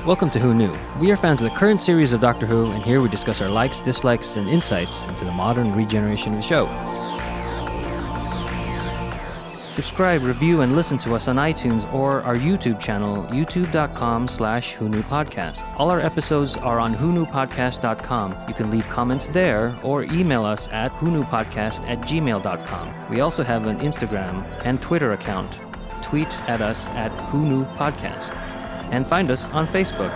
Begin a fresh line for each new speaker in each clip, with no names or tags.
Welcome to Who Knew. We are fans of the current series of Doctor Who, and here we discuss our likes, dislikes, and insights into the modern regeneration of the show. Subscribe, review, and listen to us on iTunes or our YouTube channel, youtube.com/WhoKnewPodcast. All our episodes are on whoknewpodcast.com. You can leave comments there or email us at whoknewpodcast@gmail.com. We also have an Instagram and Twitter account. Tweet at us at whoknewpodcast. And find us on Facebook.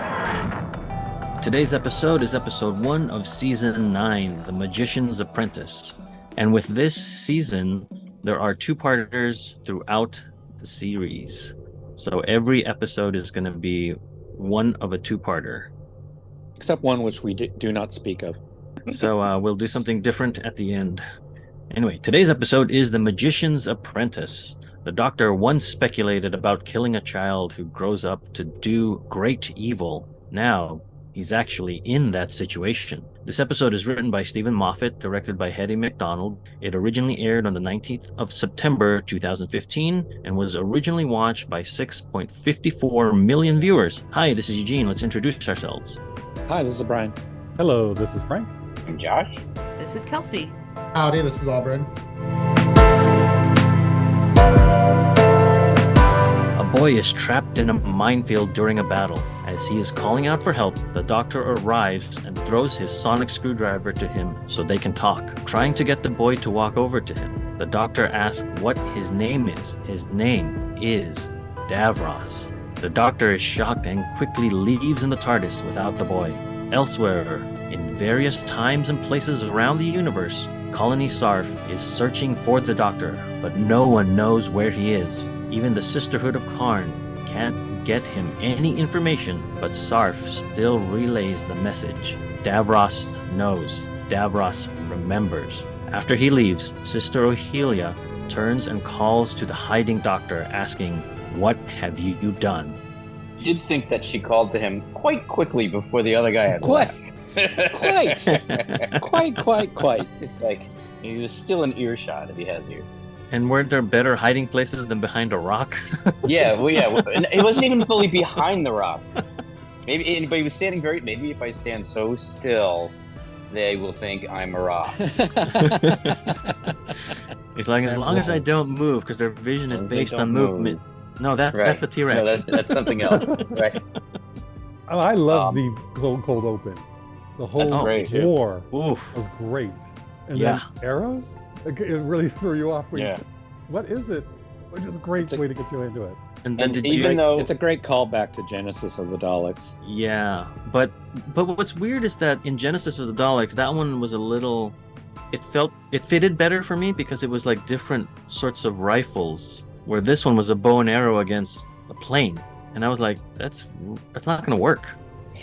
Today's episode is episode 1 of season 9, The Magician's Apprentice. And with this season, there are two-parters throughout the series. So every episode is going to be one of a two-parter.
Except one which we do not speak of.
So we'll do something different at the end. Anyway, today's episode is The Magician's Apprentice. The Doctor once speculated about killing a child who grows up to do great evil. Now, he's actually in that situation. This episode is written by Stephen Moffat, directed by Hetty MacDonald. It originally aired on the 19th of September 2015 and was originally watched by 6.54 million viewers. Hi, this is Eugene. Let's introduce ourselves.
Hi, this is Brian.
Hello, this is Frank.
I'm Josh.
This is Kelsey.
Howdy, this is Albred.
A boy is trapped in a minefield during a battle. As he is calling out for help, the Doctor arrives and throws his sonic screwdriver to him so they can talk, trying to get the boy to walk over to him. The Doctor asks what his name is. His name is Davros. The Doctor is shocked and quickly leaves in the TARDIS without the boy. Elsewhere, in various times and places around the universe, Colony Sarf is searching for the Doctor, but no one knows where he is. Even the Sisterhood of Karn can't get him any information, but Sarf still relays the message. Davros knows. Davros remembers. After he leaves, Sister Ohelia turns and calls to the hiding Doctor, asking, "What have you done?"
I did think that she called to him quite quickly before the other guy had left.
Quite.
It's like he was still in earshot if he has you.
And weren't there better hiding places than behind a rock?
Yeah. And it wasn't even fully behind the rock. Maybe, but he was standing very. Maybe if I stand so still, they will think I'm a rock.
It's like, as long as I don't move, because their vision is based on movement. No, that's a T-Rex.
No, that's something else, right?
I love the cold open. The whole war was great. And then arrows? It really threw you off. What is it? Which is a great way to get you into it.
And
it's a great callback to Genesis of the Daleks.
Yeah, but what's weird is that in Genesis of the Daleks, that one was a little. It fitted better for me because it was like different sorts of rifles. Where this one was a bow and arrow against a plane, and I was like, that's not going to work.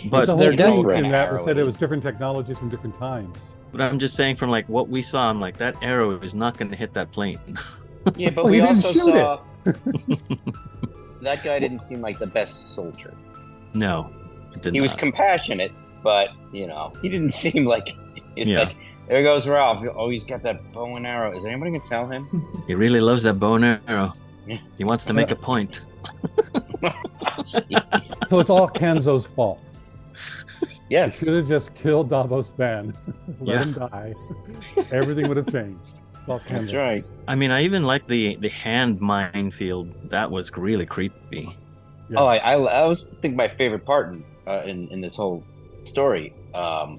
But
they're desperate.
In that was said it was different technologies from different times.
But I'm just saying, from like what we saw, I'm like, that arrow is not going to hit that plane.
Yeah, but we also saw that guy didn't seem like the best soldier.
No,
he was compassionate, but he didn't seem like. Like, there goes Ralph. Oh, he's got that bow and arrow. Is anybody gonna tell him?
He really loves that bow and arrow.
Yeah.
He wants to make a point.
So it's all Kenzo's fault.
Yeah.
You should have just killed Davos then. Let him die. Everything would have changed.
That's right.
I mean, I even like the hand minefield. That was really creepy.
Yeah. Oh, I was think my favorite part in this whole story,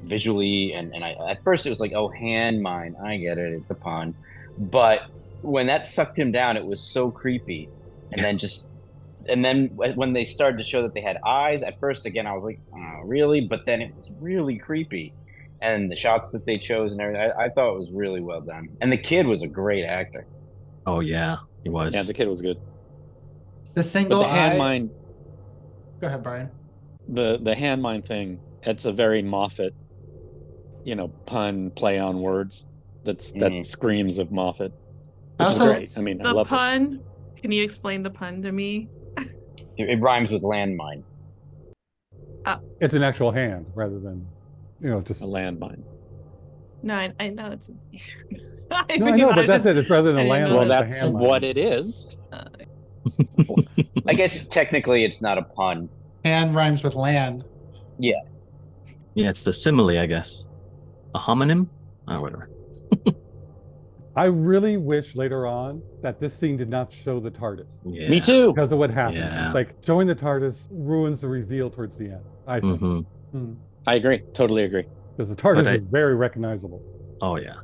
visually, and at first it was like, oh, hand mine. I get it. It's a pun. But when that sucked him down, it was so creepy. And then when they started to show that they had eyes, at first, again, I was like, oh, really? But then it was really creepy. And the shots that they chose and everything, I thought it was really well done. And the kid was a great actor.
Oh, yeah, he was.
Yeah, the kid was good.
The single
but the hand mine.
Go ahead, Brian.
The hand mine thing, it's a very Moffat, pun, play on words. That screams of Moffat. Which is great. I mean, I love
pun. Can you explain the pun to me?
It rhymes with landmine.
It's an actual hand rather than, just
a landmine.
No, I know it's.
I know, but that's it. It's rather than a landmine.
Well, that's what it is.
I guess technically it's not a pun.
Hand rhymes with land.
Yeah.
Yeah, it's the simile, I guess. A homonym? Or whatever.
I really wish later on that this scene did not show the TARDIS.
Yeah.
Me too.
Because of what happened.
Yeah.
It's like showing the TARDIS ruins the reveal towards the end, I think.
Mm-hmm.
I agree. Totally agree.
Because the TARDIS is very recognizable.
Oh, yeah.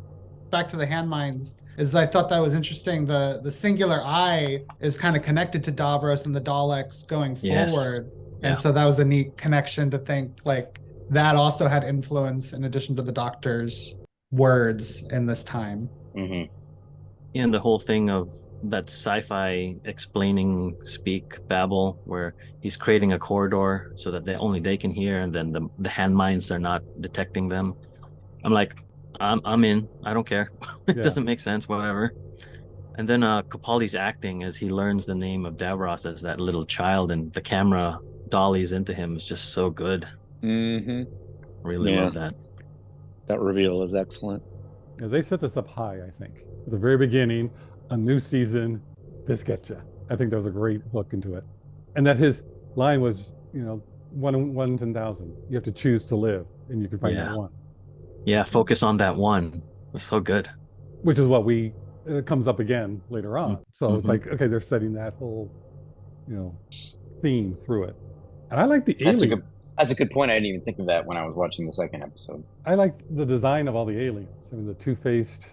Back to the hand mines, is I thought that was interesting. The singular eye is kind of connected to Davros and the Daleks going forward. And so that was a neat connection to think like that also had influence in addition to the Doctor's words in this time.
Mm-hmm.
And the whole thing of that sci-fi explaining speak babble where he's creating a corridor so that only they can hear, and then the hand mines are not detecting them. I'm like, I'm in. I don't care. It doesn't make sense, whatever. And then Capaldi's acting as he learns the name of Davros as that little child, and the camera dollies into him is just so good.
Mm-hmm.
Really love that.
That reveal is excellent.
Yeah, they set this up high, I think. At the very beginning, a new season, this gets you. I think that was a great look into it. And that his line was, one in 10,000. You have to choose to live, and you can find that one.
Yeah, focus on that one. It was so good.
Which is what comes up again later on. So it's like, okay, they're setting that whole, theme through it. And I like the aliens.
That's a good point. I didn't even think of that when I was watching the second episode.
I like the design of all the aliens. I mean, the two-faced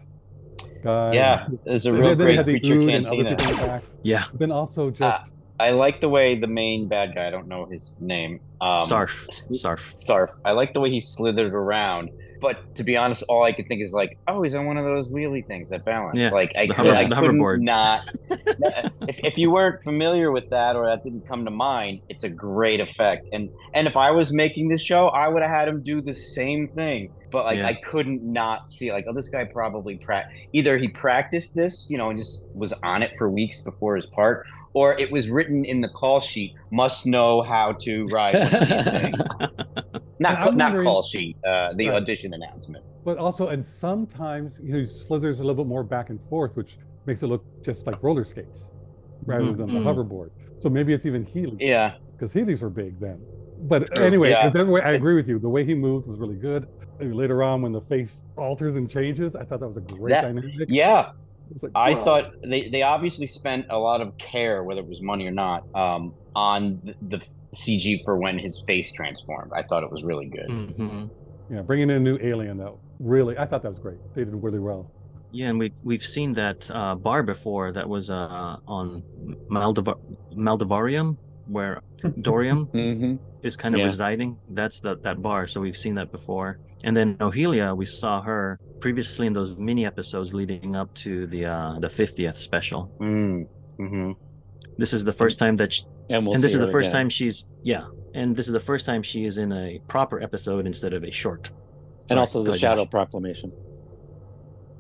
guy.
Yeah, there's a real great creature cantina.
Yeah. But then also just...
I like the way the main bad guy, I don't know his name.
Sarf.
I like the way he slithered around. But to be honest, all I could think is like, oh, he's on one of those wheelie things that balance.
Yeah,
like I couldn't not. if you weren't familiar with that or that didn't come to mind, it's a great effect. And if I was making this show, I would have had him do the same thing. But I couldn't not see this guy probably either he practiced this, and just was on it for weeks before his part, or it was written in the call sheet, must know how to ride one of these things. Not call sheet, the audition announcement.
But also, and sometimes he slithers a little bit more back and forth, which makes it look just like roller skates rather than the hoverboard. So maybe it's even Healy.
Yeah.
Because Healy's were big then. But anyway, I agree with you. The way he moved was really good. And later on, when the face alters and changes, I thought that was a great dynamic.
Yeah.
Like,
I thought they obviously spent a lot of care, whether it was money or not, on the CG for when his face transformed. I thought it was really good.
Mm-hmm.
Yeah, bringing in a new alien, though, really, I thought that was great. They did really well.
Yeah, and we've seen that bar before that was on Maldivarium, where Dorium is kind of residing. That's that bar, so we've seen that before. And then Ohelia, we saw her previously in those mini episodes leading up to the 50th special.
Mm-hmm.
This is the first time that
this is the first time
she's and this is the first time she is in a proper episode instead of a short.
And also the Shadow Proclamation.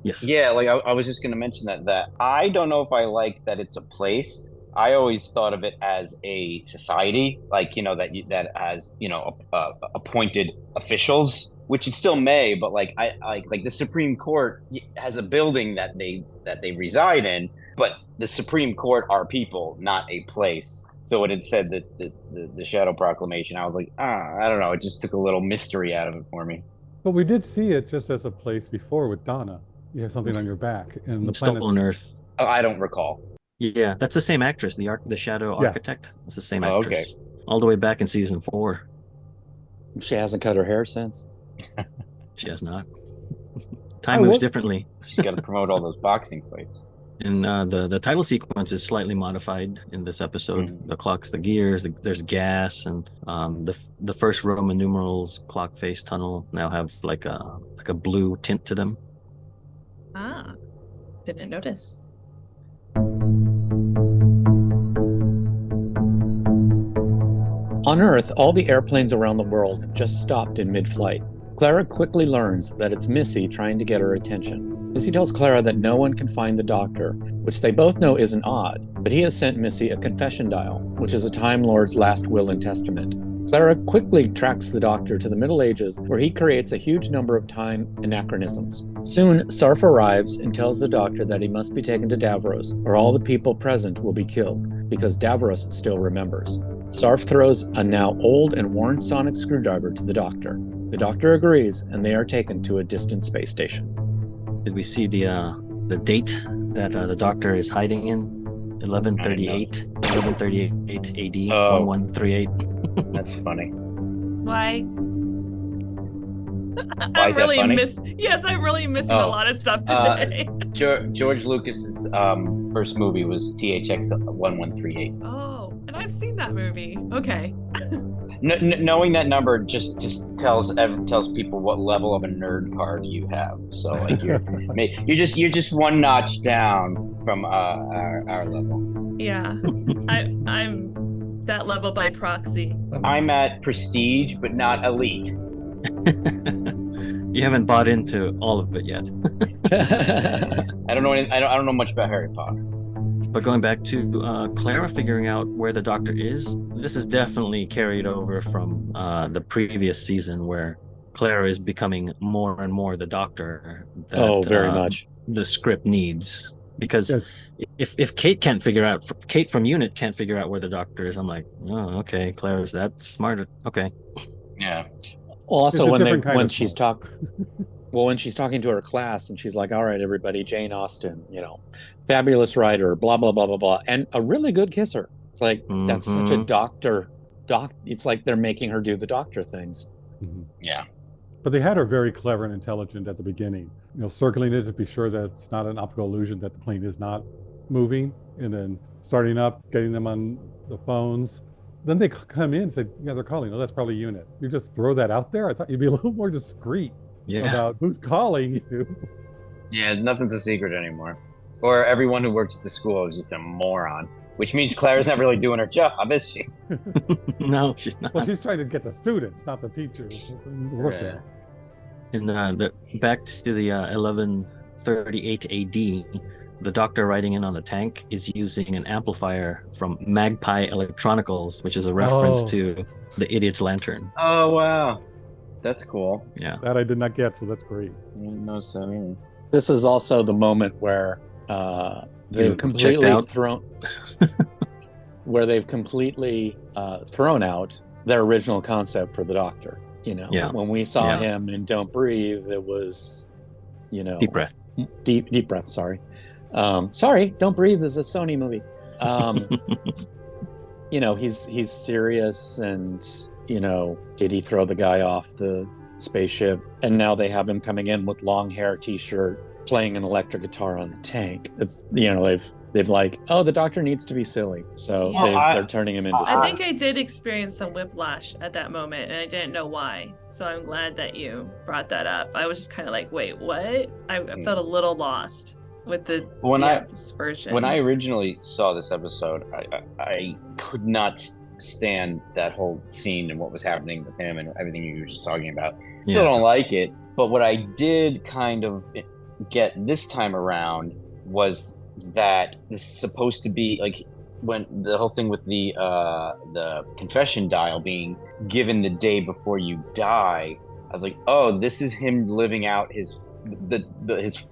Yes.
Yeah, I was just going to mention that I don't know if I like that it's a place. I always thought of it as a society, that has appointed officials, which it still may, but I the Supreme Court has a building that they reside in, but the Supreme Court are people, not a place. So it had said that the Shadow Proclamation, I was like, I don't know, it just took a little mystery out of it for me.
But we did see it just as a place before with Donna. You have something on your back, and the
Stolen Earth.
Oh, I don't recall.
Yeah, that's the same actress, the Shadow Architect. It's the same actress. Okay. All the way back in season 4.
She hasn't cut her hair since.
She has not. Time moves differently.
She's got to promote all those boxing fights.
And the title sequence is slightly modified in this episode. Mm-hmm. The clocks, the gears, there's gas, and the first Roman numerals clock face tunnel now have like a blue tint to them.
Didn't notice.
On Earth, all the airplanes around the world have just stopped in mid-flight. Clara quickly learns that it's Missy trying to get her attention. Missy tells Clara that no one can find the Doctor, which they both know isn't odd, but he has sent Missy a confession dial, which is a Time Lord's last will and testament. Clara quickly tracks the Doctor to the Middle Ages, where he creates a huge number of time anachronisms. Soon, Sarf arrives and tells the Doctor that he must be taken to Davros, or all the people present will be killed, because Davros still remembers. Sarf throws a now old and worn sonic screwdriver to the Doctor. The Doctor agrees, and they are taken to a distant space station.
Did we see the date that the Doctor is hiding in? 1138 AD, 1138.
That's funny.
Why?
Why is that funny?
Yes, I'm really missing a lot of stuff today.
George Lucas's first movie was THX 1138.
Oh, and I've seen that movie. Okay.
Knowing that number just tells people what level of a nerd card you have. So like you're just one notch down from our level.
Yeah, I'm that level by proxy.
I'm at prestige, but not elite.
You haven't bought into all of it yet.
I don't know much about Harry Potter.
But going back to Clara figuring out where the Doctor is, this is definitely carried over from the previous season where Clara is becoming more and more the Doctor that
very much
the script needs. Because if Kate from Unit can't figure out where the Doctor is, I'm like, oh, okay, Clara's that smart. Okay.
Yeah.
Also, when she's talking to her class and she's like, all right, everybody, Jane Austen, fabulous writer, blah, blah, blah, blah, blah, and a really good kisser. It's like, that's such a Doctor. It's like they're making her do the Doctor things.
Mm-hmm.
Yeah.
But they had her very clever and intelligent at the beginning, circling it to be sure that it's not an optical illusion that the plane is not moving, and then starting up, getting them on the phones. Then they come in and say, yeah, they're calling. Oh, that's probably Unit. You just throw that out there? I thought you'd be a little more discreet about who's calling you.
Yeah, nothing's a secret anymore. Or everyone who works at the school is just a moron. Which means Clara's not really doing her job, is she?
No, she's not.
Well, she's trying to get the students, not the teachers.
Yeah. And back to the 1138 AD, the Doctor riding in on the tank is using an amplifier from Magpie Electronicals, which is a reference to the Idiot's Lantern.
Oh, wow. That's cool.
Yeah.
That I did not get, so that's great.
No, so either.
This is also the moment where they've completely thrown out their original concept for the Doctor. When we saw him in Don't Breathe, it was,
deep breath.
Deep breath. Sorry. Sorry, Don't Breathe is a Sony movie. He's serious, and did he throw the guy off the spaceship? And now they have him coming in with long hair, t-shirt, playing an electric guitar on the tank. It's they've like, oh, the Doctor needs to be silly, so they're turning him into silly.
I think I did experience some whiplash at that moment, and I didn't know why. So I'm glad that you brought that up. I was just kind of like, wait, what? I felt a little lost with this version.
When I originally saw this episode, I could not stand that whole scene and what was happening with him and everything you were just talking about. Still don't like it, but what I did kind of get this time around was that this is supposed to be like when the whole thing with the confession dial being given the day before you die. I was like, oh, this is him living out his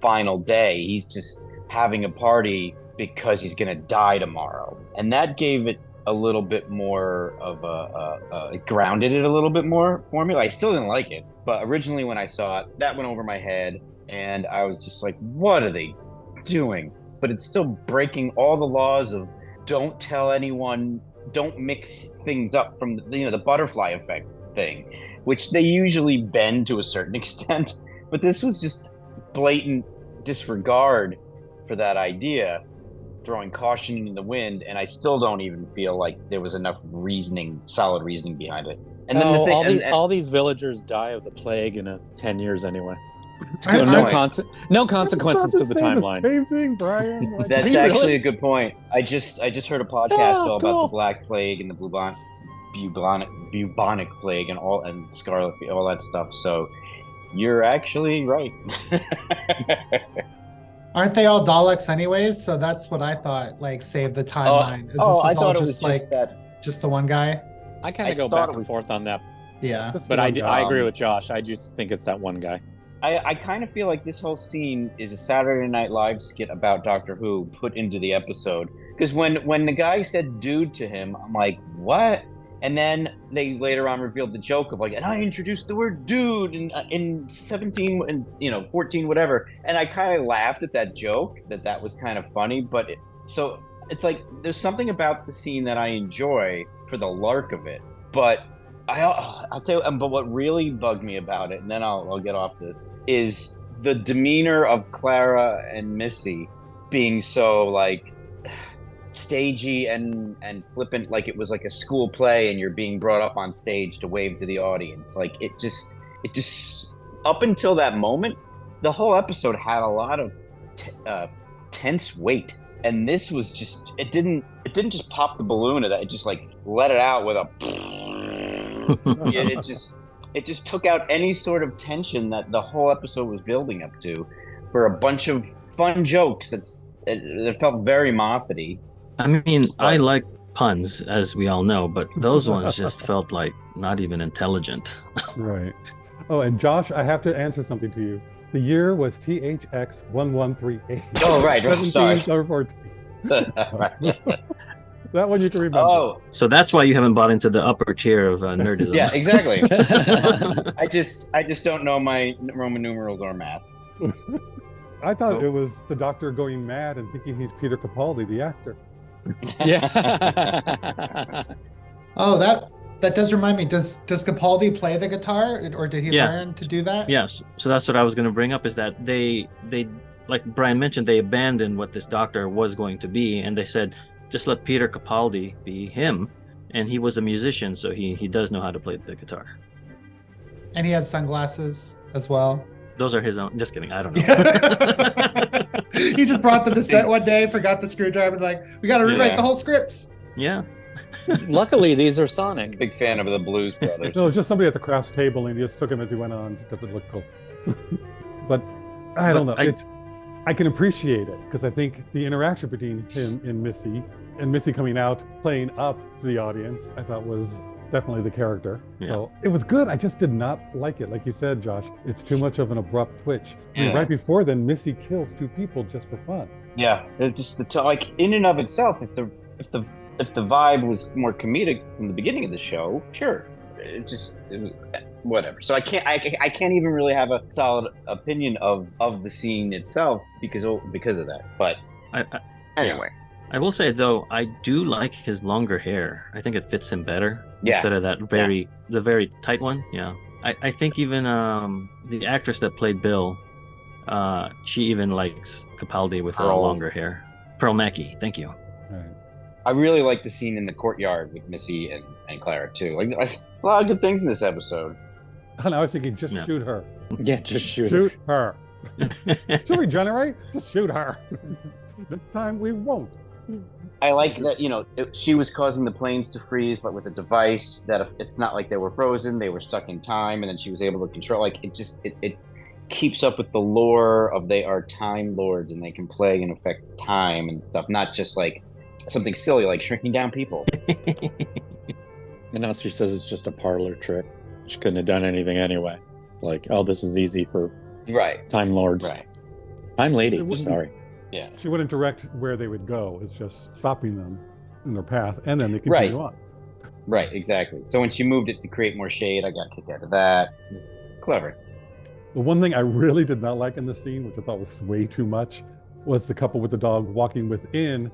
final day. He's just having a party because he's gonna die tomorrow, and that gave it a little bit more of it grounded it a little bit more for me. Like, I still didn't like it, but originally when I saw it, that went over my head, and I was just like, what are they doing? But it's still breaking all the laws of don't tell anyone, don't mix things up from the butterfly effect thing, which they usually bend to a certain extent. But this was just blatant disregard for that idea, throwing caution in the wind, and I still don't even feel like there was enough solid reasoning behind it. And then
all these villagers die of the plague in 10 years anyway. So no consequences to the timeline.
The same thing, Brian.
That's actually a good point. I just heard a podcast all about the Black Plague and the bubonic plague and scarlet, all that stuff. So you're actually right.
Aren't they all Daleks anyways? So that's what I thought, like, saved the timeline.
I thought it was
just the one guy.
I kind of go back and forth on that.
Yeah.
But I agree with Josh. I just think it's that one guy.
I kind of feel like this whole scene is a Saturday Night Live skit about Doctor Who put into the episode. Because when the guy said "dude" to him, I'm like, what? And then they later on revealed the joke of like, and I introduced the word "dude" in 17 and 14 whatever, and I kind of laughed at that joke that was kind of funny. But so it's like there's something about the scene that I enjoy for the lark of it, but. I'll tell you, but what really bugged me about it, and then I'll get off this, is the demeanor of Clara and Missy being so like stagey and flippant, like it was like a school play and you're being brought up on stage to wave to the audience. Like it just up until that moment, the whole episode had a lot of tense weight, and this was just it didn't just pop the balloon of that. It just like let it out with a. it just took out any sort of tension that the whole episode was building up to, for a bunch of fun jokes that felt very Moffat-y.
I mean, I like puns, as we all know, but those ones just felt like not even intelligent.
Right. Oh, and Josh, I have to answer something to you. The year was THX 1138.
Oh, right. Sorry.
That one you can remember.
Oh,
so that's why you haven't bought into the upper tier of nerdism.
Yeah, exactly. I just don't know my Roman numerals or math.
I thought it was the Doctor going mad and thinking he's Peter Capaldi, the actor.
Yeah.
Oh, that does remind me. Does Capaldi play the guitar, or did he learn to do that?
Yes. So that's what I was going to bring up, is that they like Brian mentioned, they abandoned what this Doctor was going to be, and they said, just let Peter Capaldi be him, and he was a musician, so he does know how to play the guitar.
And he has sunglasses as well.
Those are his own. Just kidding. I don't know.
He just brought them to set one day, forgot the screwdriver, like, we got to rewrite the whole script.
Yeah.
Luckily, these are Sonic.
Big fan of the Blues Brothers.
No, it was just somebody at the crafts table, and he just took him as he went on because it looked cool. But I don't know. I can appreciate it, because I think the interaction between him and Missy coming out, playing up to the audience, I thought was definitely the character. Yeah. So it was good. I just did not like it. Like you said, Josh, it's too much of an abrupt twitch. Yeah. I mean, right before then, Missy kills two people just for fun. Yeah,
it's just like in and of itself, if the vibe was more comedic from the beginning of the show, sure. It was whatever. So I can't even really have a solid opinion of the scene itself because of that. But anyway,
I will say though, I do like his longer hair. I think it fits him better instead of that the very tight one. Yeah, I think even the actress that played Bill, she even likes Capaldi with longer hair. Pearl Mackie, thank you.
Right.
I really like the scene in the courtyard with Missy and Clara too. Like a lot of good things in this episode.
And I was thinking, just shoot her.
Yeah, just shoot
her. She'll regenerate. Just shoot her. This time we won't.
I like that. She was causing the planes to freeze, but with a device that it's not like they were frozen; they were stuck in time, and then she was able to control. Like it keeps up with the lore of they are time lords and they can play and affect time and stuff, not just like something silly like shrinking down people.
And now she says it's just a parlor trick. She couldn't have done anything anyway. Like, oh, this is easy for time lords. Right. Time lady, sorry.
Yeah.
She wouldn't direct where they would go. It's just stopping them in their path, and then they continue on.
Right, exactly. So when she moved it to create more shade, I got kicked out of that. It's clever.
The one thing I really did not like in the scene, which I thought was way too much, was the couple with the dog walking within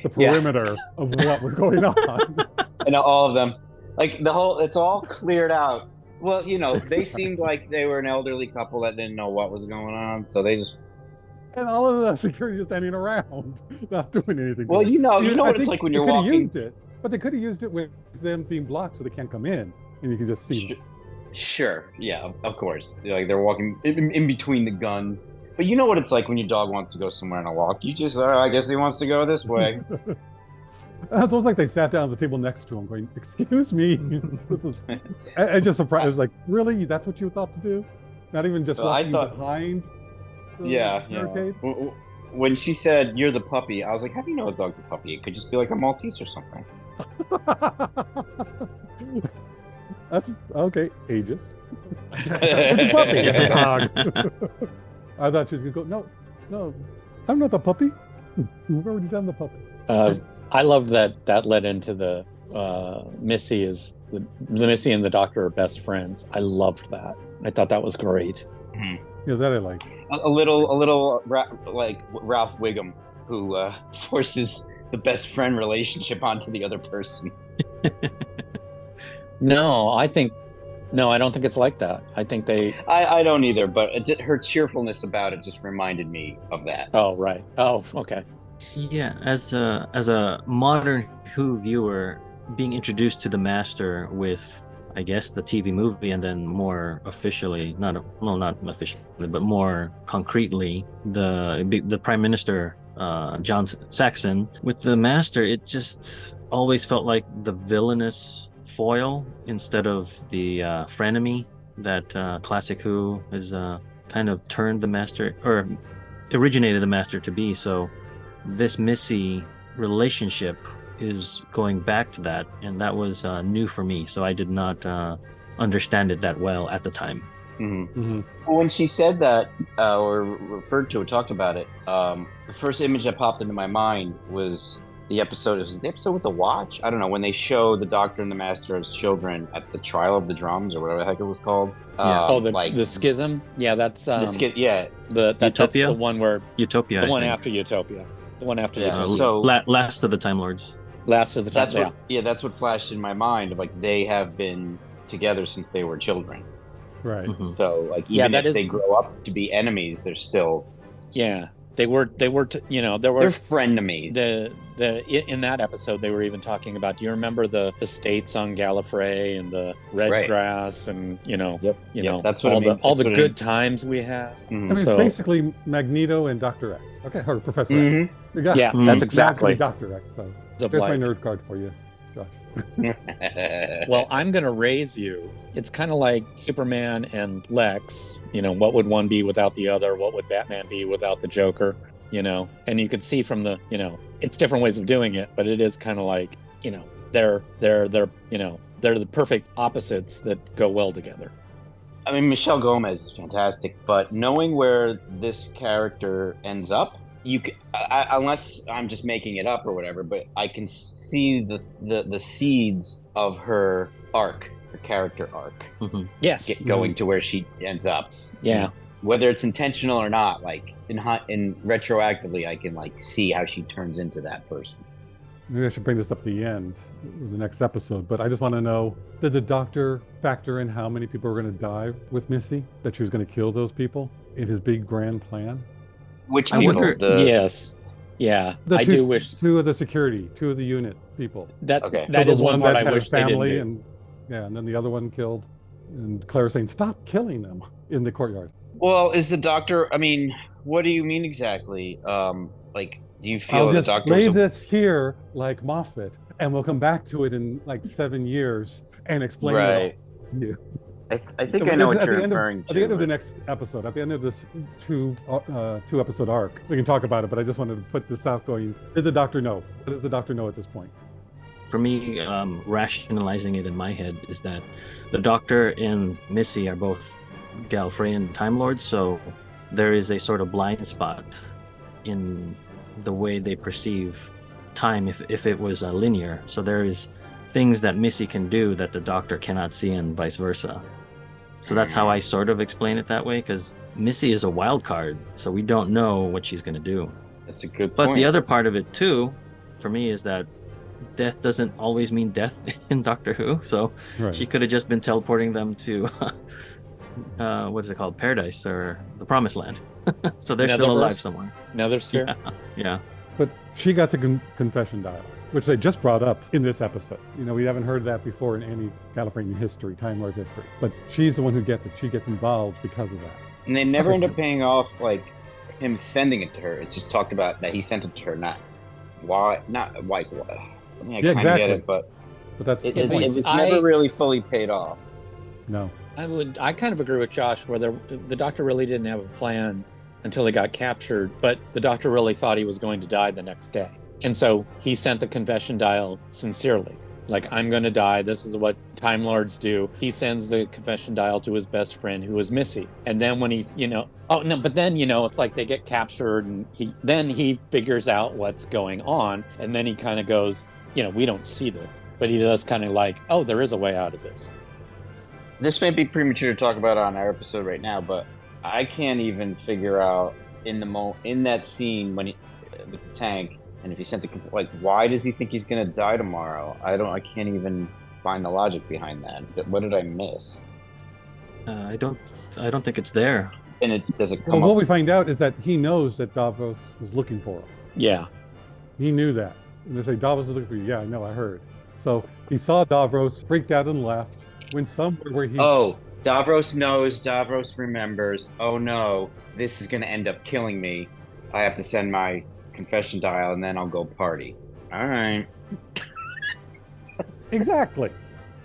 the perimeter of what was going on.
And all of them. Like it's all cleared out. Well, they seemed like they were an elderly couple that didn't know what was going on, so they just...
And all of the security is standing around, not doing anything.
Well, you know what it's like when you're walking.
Used it, but they could have used it with them being blocked so they can't come in, and you can just see them.
Sure, yeah, of course. Like they're walking in between the guns. But you know what it's like when your dog wants to go somewhere on a walk. You just, I guess he wants to go this way.
It's almost like they sat down at the table next to him going, excuse me. This is, I just surprised. I was like, really? That's what you thought to do? Not even just walking behind the barricade?
When she said, you're the puppy, I was like, how do you know a dog's a puppy? It could just be like a Maltese or something.
That's okay, ageist. the puppy, the dog. I thought she was going to go, no, I'm not the puppy. We've already done the puppy.
I love that led into the Missy is the Missy and the Doctor are best friends. I loved that. I thought that was great.
Yeah, that I like.
A little like Ralph Wiggum, who forces the best friend relationship onto the other person.
No, I don't think it's like that. I think
I don't either, but her cheerfulness about it just reminded me of that.
Oh, right. Oh, okay.
Yeah, as a modern Who viewer, being introduced to the Master with, I guess, the TV movie, and then more officially, not officially, but more concretely, the Prime Minister, John Saxon, with the Master, it just always felt like the villainous foil instead of the frenemy that classic Who has kind of turned the Master, or originated the Master to be. So this Missy relationship is going back to that, and that was new for me, so I did not understand it that well at the time.
When she said that, or referred to it, talked about it, the first image that popped into my mind was the episode with the watch? I don't know, when they show the Doctor and the Master as children at the Trial of the Drums, or whatever the heck it was called.
The schism? Yeah, that's that's the one where
Utopia.
The one after Utopia. The one after Utopia.
So Last of the Time Lords.
Last of the Time.
That's what flashed in my mind of, like, they have been together since they were children.
Right.
So, like, even if they grow up to be enemies, they're still.
Yeah, they were. They're frenemies. In that episode, they were even talking about. Do you remember the estates on Gallifrey and the red grass and
that's what
all the good times we had.
I mean, it's basically Magneto and Dr. X. Okay, or Professor X.
Yeah, that's exactly
Dr. X. So there's my nerd card for you, Josh.
Well, I'm going to raise you. It's kind of like Superman and Lex. What would one be without the other? What would Batman be without the Joker? And you could see from the, it's different ways of doing it, but it is kind of like, they're the perfect opposites that go well together.
I mean, Michelle Gomez is fantastic, but knowing where this character ends up, unless I'm just making it up or whatever, but I can see the seeds of her arc, her character arc.
Yes.
Going to where she ends up.
Yeah.
Whether it's intentional or not, like in retroactively, I can like see how she turns into that person.
Maybe I should bring this up at the end of the next episode, but I just want to know, did the Doctor factor in how many people were going to die with Missy? That she was going to kill those people in his big grand plan?
Which people?
Yes. Yeah. I do wish.
Two of the security, two of the unit people.
That is one part I wish they didn't do.
And then the other one killed. And Claire saying, stop killing them in the courtyard.
Well, is the Doctor, I mean, what do you mean exactly? Do you feel the Doctor...
I'll just lay this here like Moffat, and we'll come back to it in like 7 years and explain it all to you.
I think I know what you're referring to.
At the end of the next episode, at the end of this two episode arc, we can talk about it, but I just wanted to put this out going, did the Doctor know? What does the Doctor know at this point?
For me, rationalizing it in my head is that the Doctor and Missy are both Gallifreyan Time Lords, so there is a sort of blind spot in the way they perceive time if it was linear. So there is things that Missy can do that the Doctor cannot see, and vice versa. So that's how I sort of explain it that way, because Missy is a wild card, so we don't know what she's going to do.
That's a good point.
But the other part of it too, for me, is that death doesn't always mean death in Doctor Who. So she could have just been teleporting them to what is it called, Paradise or the Promised Land. So they're still alive somewhere.
Another sphere.
Yeah.
But she got the confession dial, which they just brought up in this episode. We haven't heard that before in any Gallifreyan history, Time Lord history. But she's the one who gets it. She gets involved because of that.
And they never end up paying off like him sending it to her. It's just talked about that he sent it to her, not why. I mean, I kind of get it, but
that's
it was never really fully paid off.
No.
I kind of agree with Josh, where the Doctor really didn't have a plan until he got captured, but the Doctor really thought he was going to die the next day. And so he sent the confession dial sincerely. Like, I'm going to die. This is what Time Lords do. He sends the confession dial to his best friend, who is Missy. And then when he, but then, it's like they get captured and he figures out what's going on. And then he kind of goes, we don't see this, but he does kind of like, oh, there is a way out of this.
This may be premature to talk about on our episode right now, but I can't even figure out in that scene when with the tank, and if he sent why does he think he's gonna die tomorrow? I can't even find the logic behind that. What did I miss?
I don't think it's there.
And it doesn't come
what we find out is that he knows that Davros was looking for him.
Yeah.
He knew that. And they say, Davros is looking for you. Yeah, I know, I heard. So he saw Davros, freaked out and left, went somewhere where he...
Oh, Davros knows, Davros remembers. Oh no, this is gonna end up killing me. I have to send my confession dial and then I'll go party. All right.
Exactly.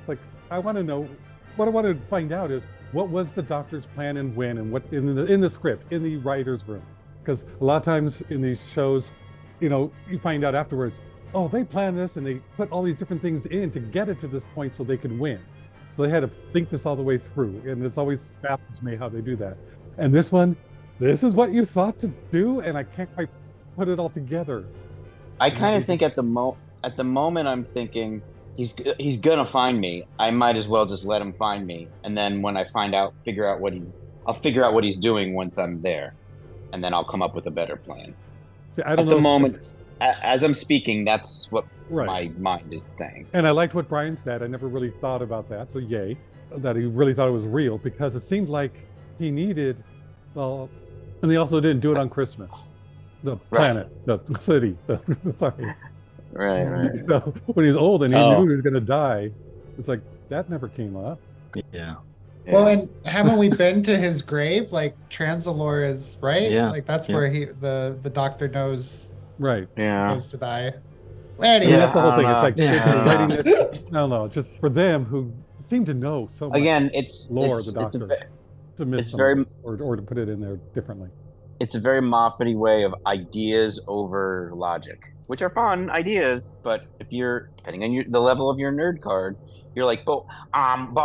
Like, I want to know, what I want to find out is, what was the doctor's plan and when, and what in the script, in the writer's room? Because a lot of times in these shows, you find out afterwards, oh, they planned this and they put all these different things in to get it to this point so they could win. So they had to think this all the way through, and it's always baffles me how they do that. And this one, this is what you thought to do, and I can't quite put it all together.
I kind of think at the moment I'm thinking he's gonna find me. I might as well just let him find me, and then when I figure out what he's doing once I'm there, and then I'll come up with a better plan.
See, I don't know.
At the moment, as I'm speaking, that's what my mind is saying.
And I liked what Brian said. I never really thought about that, so yay, that he really thought it was real, because it seemed like he needed, and they also didn't do it on Christmas. The planet, the city, sorry.
Right.
When he's old and he knew he was going to die, it's like, that never came up.
Yeah.
Well, and haven't we been to his grave? Like, Transalore is, right?
Yeah.
Like, that's where the doctor knows
Right.
goes to die.
Anyway, that's the whole thing. It's like, they're writing this, no, just for them who seem to know so much lore, the doctor, to miss or to put it in there differently.
It's a very Moffat-y way of ideas over logic, which are fun ideas, but if you're, depending on the level of your nerd card, you're like, but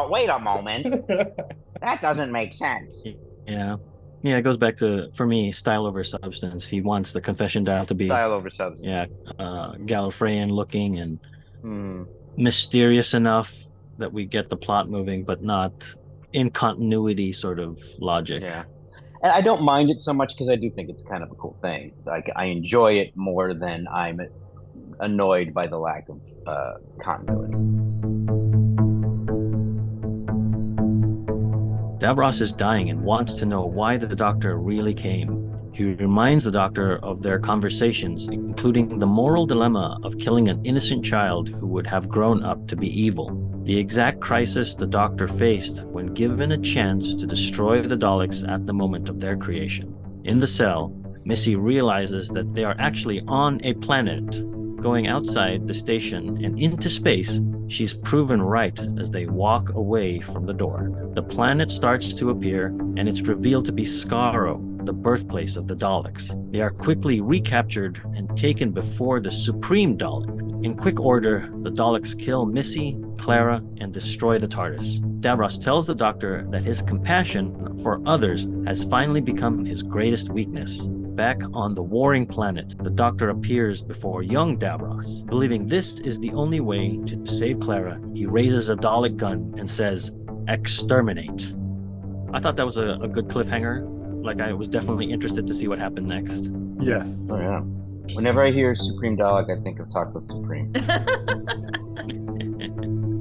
wait a moment, that doesn't make sense.
Yeah, it goes back to, for me, style over substance. He wants the confession dial to be
style over substance.
Yeah, Gallifreyan looking and mysterious enough that we get the plot moving, but not in continuity sort of logic.
Yeah. And I don't mind it so much because I do think it's kind of a cool thing. Like, I enjoy it more than I'm annoyed by the lack of continuity.
Davros is dying and wants to know why the doctor really came. He reminds the doctor of their conversations, including the moral dilemma of killing an innocent child who would have grown up to be evil. The exact crisis the doctor faced when given a chance to destroy the Daleks at the moment of their creation. In the cell, Missy realizes that they are actually on a planet. Going outside the station and into space, she's proven right as they walk away from the door. The planet starts to appear, and it's revealed to be Skaro, the birthplace of the Daleks. They are quickly recaptured and taken before the Supreme Dalek. In quick order, the Daleks kill Missy, Clara, and destroy the TARDIS. Davros tells the Doctor that his compassion for others has finally become his greatest weakness. Back on the warring planet, the Doctor appears before young Davros. Believing this is the only way to save Clara, he raises a Dalek gun and says, "Exterminate." I thought that was a good cliffhanger. Like, I was definitely interested to see what happened next.
Yes.
Oh, yeah. Whenever I hear Supreme Dalek, I think of Taco Supreme.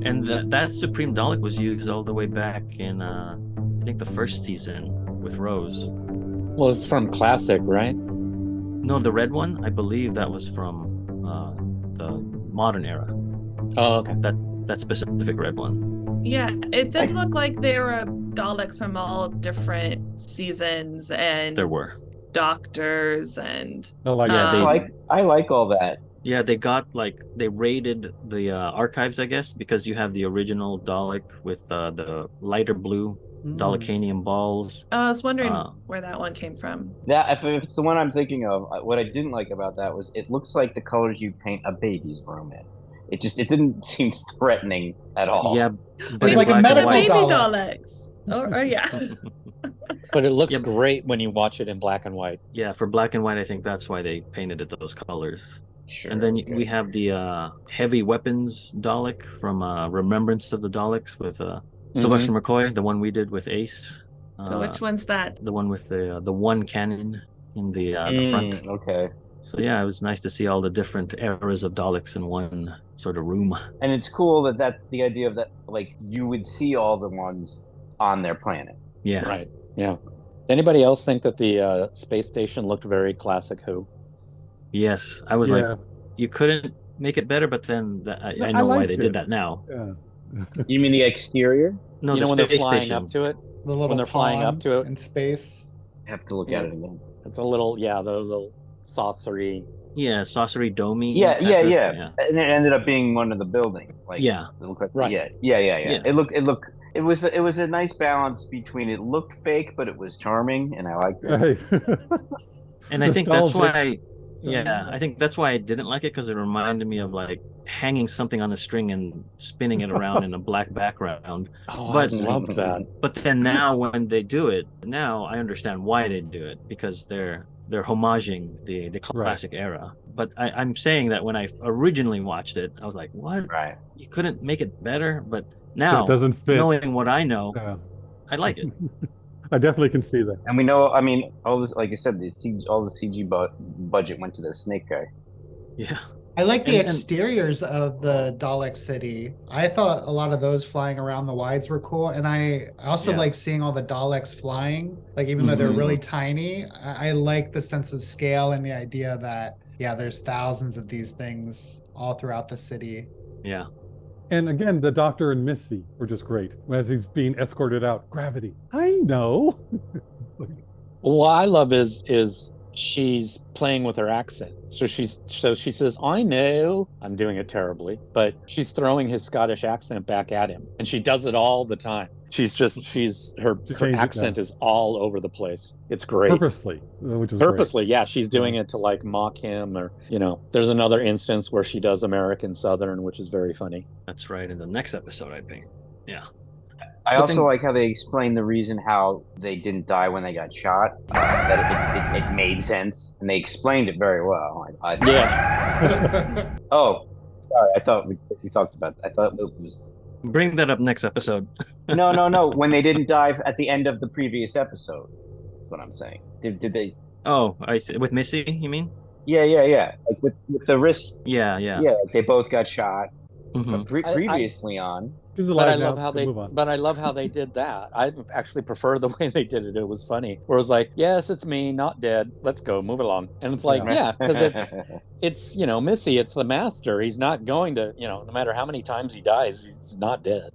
And that Supreme Dalek was used all the way back in, I think, the first season with Rose.
Well, it's from Classic, right?
No, the red one, I believe that was from the modern era.
Oh, okay.
That specific red one.
Yeah, it did look like there were Daleks from all different seasons and
there were
doctors and
I
like all that.
Yeah, they raided the archives, I guess, because you have the original Dalek with the lighter blue Dalekanium balls.
I was wondering where that one came from.
Yeah, if it's the one I'm thinking of, what I didn't like about that was it looks like the colors you paint a baby's room in. It didn't seem threatening at all.
Yeah,
but it's like a medical
baby
Dalek.
Daleks. Oh yeah.
But it looks great when you watch it in black and white.
Yeah, for black and white, I think that's why they painted it those colors.
Sure.
And then we have the heavy weapons Dalek from Remembrance of the Daleks with Sylvester McCoy, the one we did with Ace.
So which one's that?
The one with the one cannon in the front.
Okay.
So yeah, it was nice to see all the different eras of Daleks in one sort of room.
And it's cool that that's the idea of that, like, you would see all the ones on their planet.
Yeah.
Right. Yeah. Anybody else think that the space station looked very classic Who?
Yes. I was like, you couldn't make it better, but then I know why they did that now.
Yeah.
You mean the exterior?
No,
you know when they're flying
station.
up to it?
The little
when they're flying up to it
in space.
I have to look at it again.
It's a little, the little saucery.
Yeah, saucery domey.
Yeah. And it ended up being one of the buildings. Like,
yeah.
It looked like,
right.
Yeah. It was a nice balance between it looked fake, but it was charming, and I liked it.
Right.
And I think that's why. Yeah, I think that's why I didn't like it, because it reminded me of like hanging something on a string and spinning it around in a black background.
Oh, I loved that.
But then now when they do it, now I understand why they do it, because they're homaging the classic era. But I'm saying that when I originally watched it, I was like, what?
Right.
You couldn't make it better? But now,
it doesn't fit.
Knowing what I know, I like it.
I definitely can see that.
And we know, I mean, all this, like I said, all the CG budget went to the snake guy.
Yeah.
I like the exteriors of the Dalek city. I thought a lot of those flying around the wides were cool. And I also like seeing all the Daleks flying, like even though they're really tiny. I like the sense of scale and the idea that, there's thousands of these things all throughout the city.
Yeah.
And again, the Doctor and Missy were just great as he's being escorted out. Gravity. I know.
What I love is she's playing with her accent. So she says, I know. I'm doing it terribly, but she's throwing his Scottish accent back at him. And she does it all the time. Her accent is all over the place. It's great.
Purposely, which is
great. Yeah. She's doing it to like mock him, or, there's another instance where she does American Southern, which is very funny.
That's right. In the next episode, I think. Yeah.
I also like how they explained the reason how they didn't die when they got shot. That it made sense, and they explained it very well. Oh, sorry. I thought we talked about that. I thought it was.
Bring that up next episode.
No. When they didn't die at the end of the previous episode, that's what I'm saying. Did they?
Oh, I see. With Missy, you mean?
Yeah. Like with the wrist.
Yeah.
Yeah, like they both got shot previously on.
But I love how they did that. I actually prefer the way they did it. It was funny. Where it was like, yes, it's me, not dead. Let's go, move along. And it's like, because it's Missy, it's the master. He's not going to, no matter how many times he dies, he's not dead.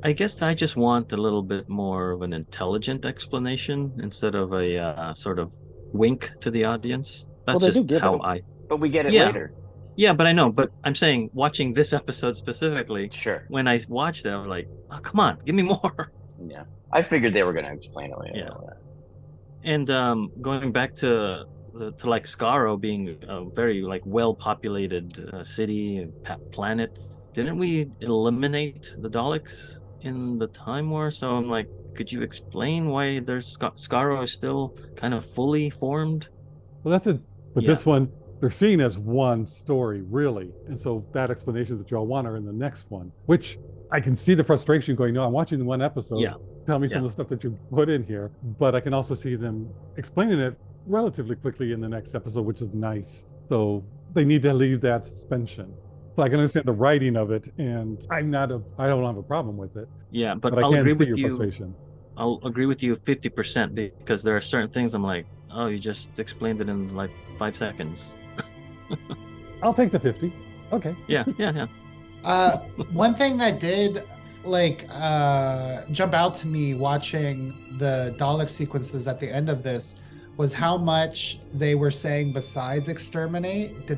I guess I just want a little bit more of an intelligent explanation instead of a sort of wink to the audience. That's just how
But we get it later.
Yeah, but I know. But I'm saying, watching this episode specifically,
sure.
When I watched it, I was like, "Oh, come on, give me more."
Yeah, I figured they were going to explain it later.
Yeah. And going back to like Skaro being a very like well-populated city, planet, didn't we eliminate the Daleks in the Time War? So I'm like, could you explain why there's Skaro is still kind of fully formed?
Well, that's it. But this one, they're seen as one story, really. And so that explanation that you all want are in the next one, which I can see the frustration going, no, I'm watching the one episode.
Yeah.
Tell me some of the stuff that you put in here. But I can also see them explaining it relatively quickly in the next episode, which is nice. So they need to leave that suspension. But I can understand the writing of it, and I don't have a problem with it.
Yeah, but
I'll
agree with
your
you.
Frustration.
I'll agree with you 50% because there are certain things I'm like, oh, you just explained it in like 5 seconds.
I'll take the 50. Okay.
Yeah.
One thing that did jump out to me watching the Dalek sequences at the end of this was how much they were saying besides exterminate.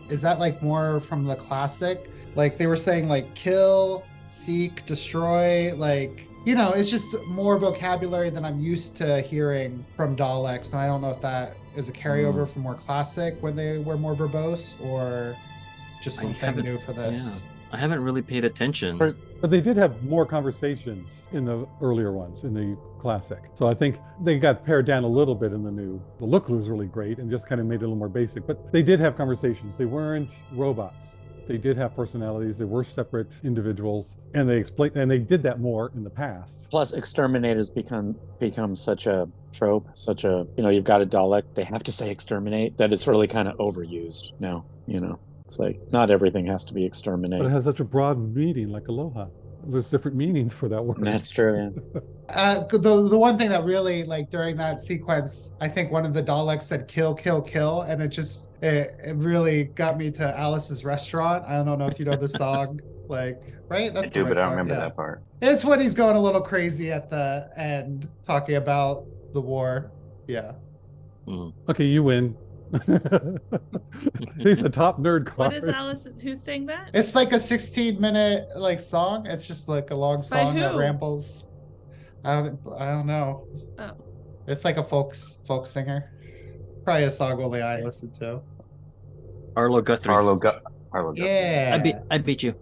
Is that like more from the classic? Like they were saying like kill, seek, destroy, like, it's just more vocabulary than I'm used to hearing from Daleks. And I don't know if that is a carryover from more classic when they were more verbose, or just something new for this.
Yeah. I haven't really paid attention.
But they did have more conversations in the earlier ones, in the classic. So I think they got pared down a little bit in the new. The look was really great and just kind of made it a little more basic. But they did have conversations. They weren't robots. They did have personalities. They were separate individuals, and they did that more in the past.
Plus, exterminators become such a trope, you've got a Dalek, they have to say exterminate, that it's really kind of overused now, It's like, not everything has to be exterminate.
But it has such a broad meaning, like aloha. There's different meanings for that word.
That's true, yeah.
The one thing that really, like, during that sequence, I think one of the Daleks said kill, kill, kill, and it really got me to Alice's Restaurant. I don't know if you know the song, right? That's
I do, but I don't remember that part.
It's when he's going a little crazy at the end, talking about the war. Yeah.
Okay, you win. He's the top nerd card.
What is Alice? Who sang that?
It's like a 16-minute song. It's just like a long song that rambles. I don't know.
Oh.
It's like a folk singer. Probably a song only I listen to.
Arlo Guthrie.
Arlo Guthrie.
Yeah.
I beat you.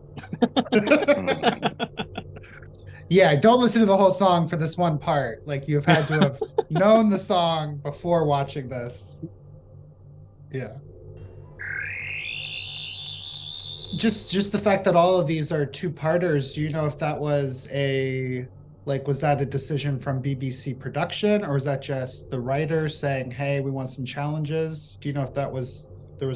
Yeah, don't listen to the whole song for this one part. Like, you've had to have known the song before watching this. Yeah. Just the fact that all of these are two-parters, do you know if that was was that a decision from BBC production, or was that just the writer saying, hey, we want some challenges? Do you know if there was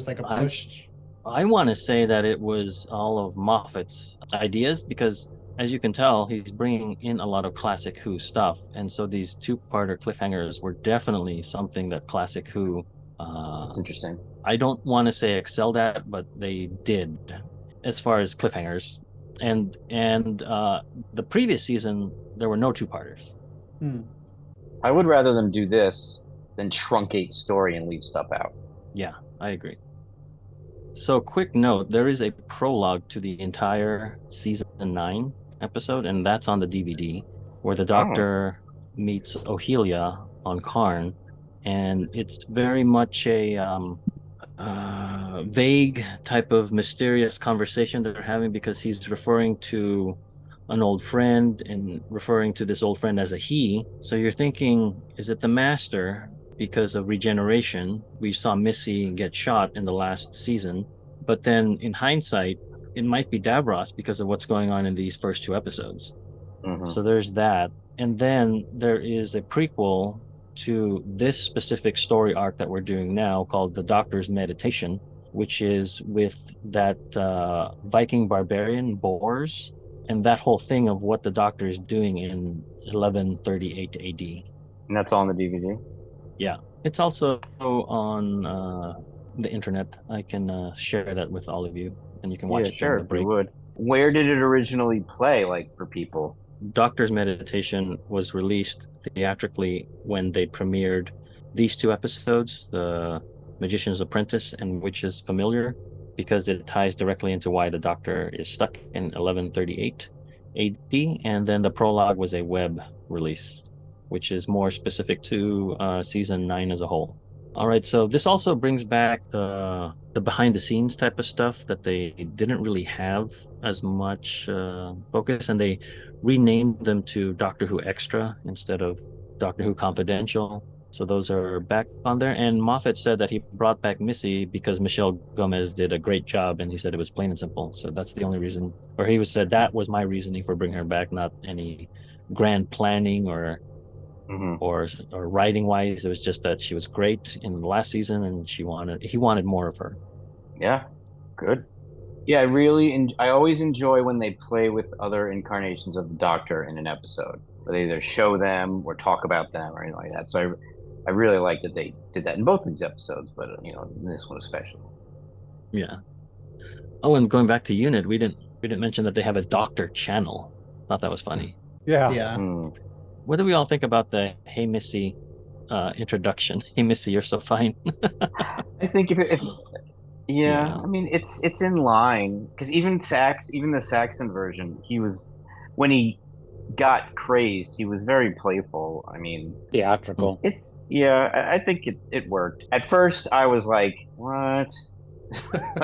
like a push?
I want to say that it was all of Moffat's ideas, because as you can tell, he's bringing in a lot of Classic Who stuff. And so these two-parter cliffhangers were definitely something that Classic Who...
That's interesting.
I don't want to say excelled at, but they did, as far as cliffhangers. And the previous season, there were no two-parters.
I would rather them do this than truncate story and leave stuff out.
Yeah, I agree. So, quick note, there is a prologue to the entire season 9 episode, and that's on the DVD, where the Doctor meets Ohelia on Karn, and it's very much a vague type of mysterious conversation that they're having, because he's referring to an old friend and referring to this old friend as a he. So you're thinking, is it the Master? Because of regeneration, we saw Missy get shot in the last season, but then in hindsight, it might be Davros because of what's going on in these first 2 episodes. So there's that. And then there is a prequel to this specific story arc that we're doing now, called The Doctor's Meditation, which is with that Viking barbarian Bors, and that whole thing of what the Doctor is doing in 1138 AD.
And that's all on the DVD?
Yeah. It's also on the internet. I can share that with all of you, and you can watch it.
Sure, if you would. Where did it originally play, for people?
Doctor's Meditation was released theatrically when they premiered these 2 episodes, The Magician's Apprentice and Witch's Familiar, because it ties directly into why the Doctor is stuck in 1138 AD. And then the prologue was a web release, which is more specific to season 9 as a whole. All right, so this also brings back the behind-the-scenes type of stuff that they didn't really have as much focus, and they renamed them to Doctor Who Extra instead of Doctor Who Confidential. So those are back on there. And Moffat said that he brought back Missy because Michelle Gomez did a great job, and he said it was plain and simple. So that's the only reason, or he said that was my reasoning for bringing her back, not any grand planning or writing wise. It was just that she was great in the last season, and he wanted more of her.
Yeah, good. Yeah, I always enjoy when they play with other incarnations of the Doctor in an episode, where they either show them or talk about them or anything like that. So I really like that they did that in both of these episodes, but this one especially.
Yeah. Oh, and going back to Unit, we didn't mention that they have a Doctor channel. Thought that was funny.
Yeah.
What do we all think about the "Hey Missy" introduction? Hey Missy, you're so fine.
I think I mean it's in line, because even the Saxon version, when he got crazed, he was very playful. I mean,
theatrical.
I think it worked. At first I was like, what?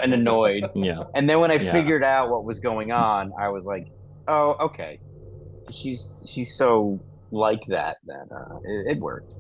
and annoyed.
Yeah.
And then when I figured out what was going on, I was like, oh, okay. She's so like that it worked.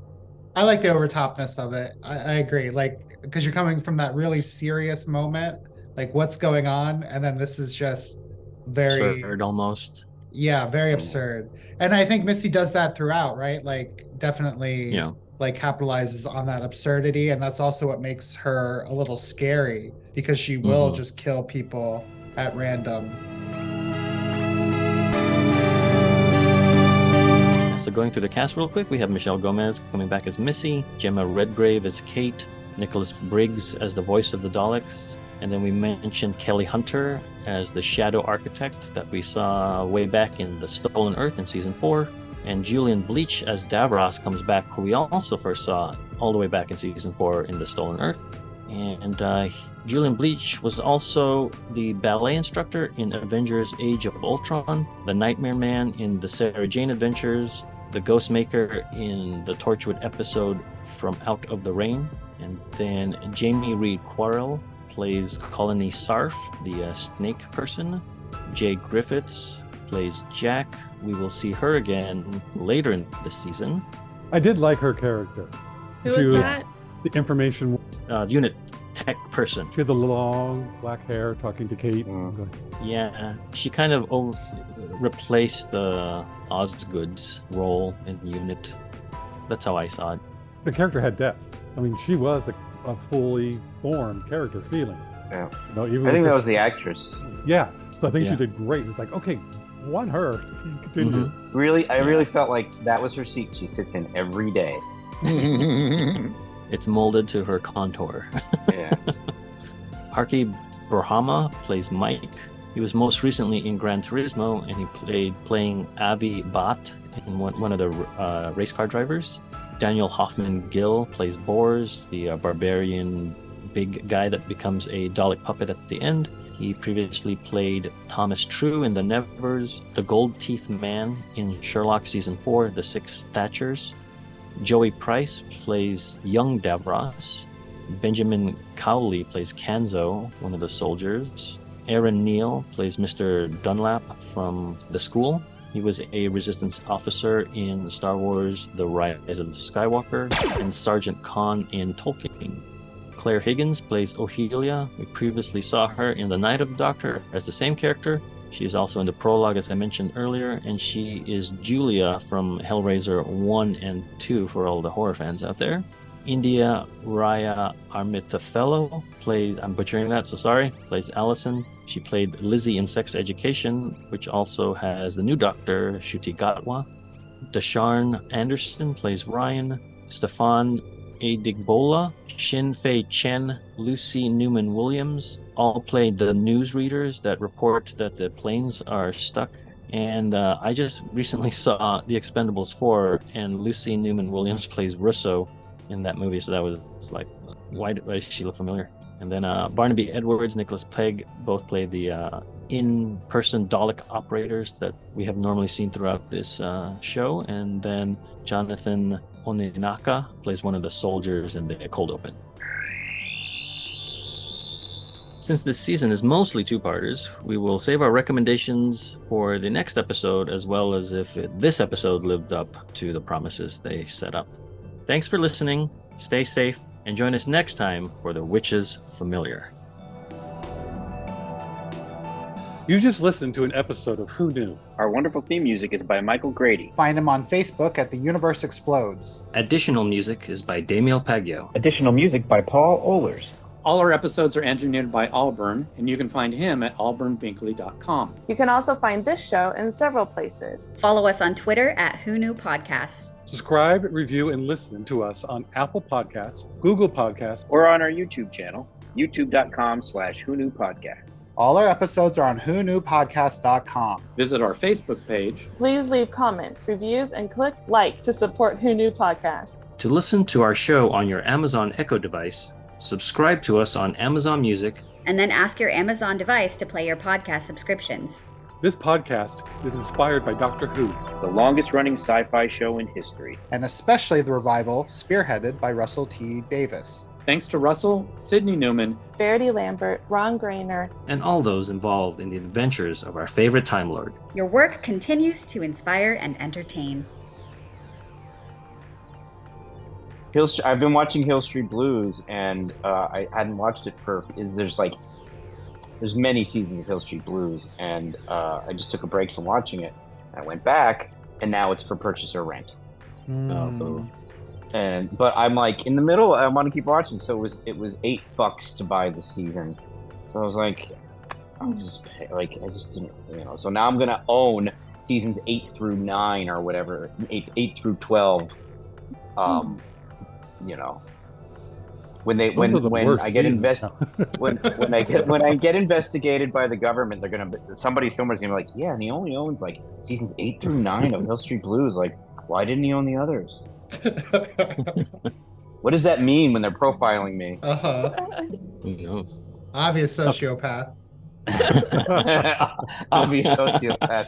I like the overtopness of it. I agree. Like, because you're coming from that really serious moment, like what's going on, and then this is just very
absurd almost.
Yeah, very absurd. And I think Missy does that throughout, right? Like, definitely like capitalizes on that absurdity, and that's also what makes her a little scary, because she will just kill people at random.
So going through the cast real quick, we have Michelle Gomez coming back as Missy, Gemma Redgrave as Kate, Nicholas Briggs as the voice of the Daleks, and then we mentioned Kelly Hunter as the Shadow Architect that we saw way back in The Stolen Earth in Season 4, and Julian Bleach as Davros comes back, who we also first saw all the way back in Season 4 in The Stolen Earth. And Julian Bleach was also the ballet instructor in Avengers Age of Ultron, the Nightmare Man in the Sarah Jane Adventures, the Ghostmaker in the Torchwood episode From Out of the Rain, and then Jamie Reed Quarrell plays Colony Sarf, the snake person. Jay Griffiths plays Jack. We will see her again later in the season.
I did like her character.
Who is that?
The information
unit tech person.
She had the long black hair talking to Kate.
Yeah, she kind of replaced Osgood's role in the unit. That's how I saw it.
The character had depth. I mean, she was a fully formed character feeling.
Yeah.
You know, even
I think that was the actress.
Yeah. So I think she did great. It's like, okay, won her. Continue.
Really, I really felt like that was her seat she sits in every day.
It's molded to her contour.
Yeah.
Harky Brahma plays Mike. He was most recently in Gran Turismo, and he playing Avi Bhatt in one of the race car drivers. Daniel Hoffman Gill plays Bors, the barbarian big guy that becomes a Dalek puppet at the end. He previously played Thomas True in The Nevers, the Gold Teeth Man in Sherlock Season 4, The Six Thatchers. Joey Price plays young Davros. Benjamin Cowley plays Kanzo, one of the soldiers. Aaron Neal plays Mr. Dunlap from The School. He was a resistance officer in Star Wars The Rise of the Skywalker, and Sergeant Khan in Tolkien. Claire Higgins plays Ohelia. We previously saw her in The Night of the Doctor as the same character. She is also in the prologue, as I mentioned earlier, and she is Julia from Hellraiser 1 and 2 for all the horror fans out there. India Raya Armitafello plays, I'm butchering that, so sorry, plays Allison. She played Lizzie in Sex Education, which also has the new Doctor, Ncuti Gatwa. Dasharn Anderson plays Ryan. Stefan Adigbola, Shin Fei Chen, Lucy Newman-Williams all played the newsreaders that report that the planes are stuck. And I just recently saw The Expendables 4, and Lucy Newman-Williams plays Russo in that movie, so that was like, why does she look familiar? And then Barnaby Edwards, Nicholas Pegg both played the in-person Dalek operators that we have normally seen throughout this show. And then Jonathan Oninaka plays one of the soldiers in the cold open. Since this season is mostly two-parters, we will save our recommendations for the next episode, as well as if this episode lived up to the promises they set up. Thanks for listening, stay safe, and join us next time for The Witch's Familiar.
You just listened to an episode of Who Knew?
Our wonderful theme music is by Michael Grady.
Find him on Facebook at The Universe Explodes.
Additional music is by Damiel Paggio.
Additional music by Paul Ohlers.
All our episodes are engineered by Auburn, and you can find him at auburnbinkley.com.
You can also find this show in several places.
Follow us on Twitter at Who Knew Podcast.
Subscribe, review, and listen to us on Apple Podcasts, Google Podcasts,
or on our YouTube channel, youtube.com/WhoKnewPodcast.
All our episodes are on whoknewpodcast.com.
Visit our Facebook page.
Please leave comments, reviews, and click like to support Who Knew Podcast.
To listen to our show on your Amazon Echo device, subscribe to us on Amazon Music,
and then ask your Amazon device to play your podcast subscriptions.
This podcast is inspired by Doctor Who,
the longest-running sci-fi show in history,
and especially the revival spearheaded by Russell T. Davies.
Thanks to Russell, Sydney Newman,
Verity Lambert, Ron Grainer,
and all those involved in the adventures of our favorite Time Lord.
Your work continues to inspire and entertain.
I've been watching Hill Street Blues, and I hadn't watched it there's many seasons of Hill Street Blues, and I just took a break from watching it. I went back, and now it's for purchase or rent. But I'm like in the middle. I want to keep watching, so it was $8 to buy the season. So I was like, I just didn't, So now I'm gonna own seasons 8 through 9 or whatever, 8 through 12. When I get when I get investigated by the government, somebody's gonna be like, yeah, and he only owns like seasons 8 through 9 of Hill Street Blues. Like, why didn't he own the others? What does that mean when they're profiling me?
Who knows?
Obvious sociopath.
Obvious sociopath.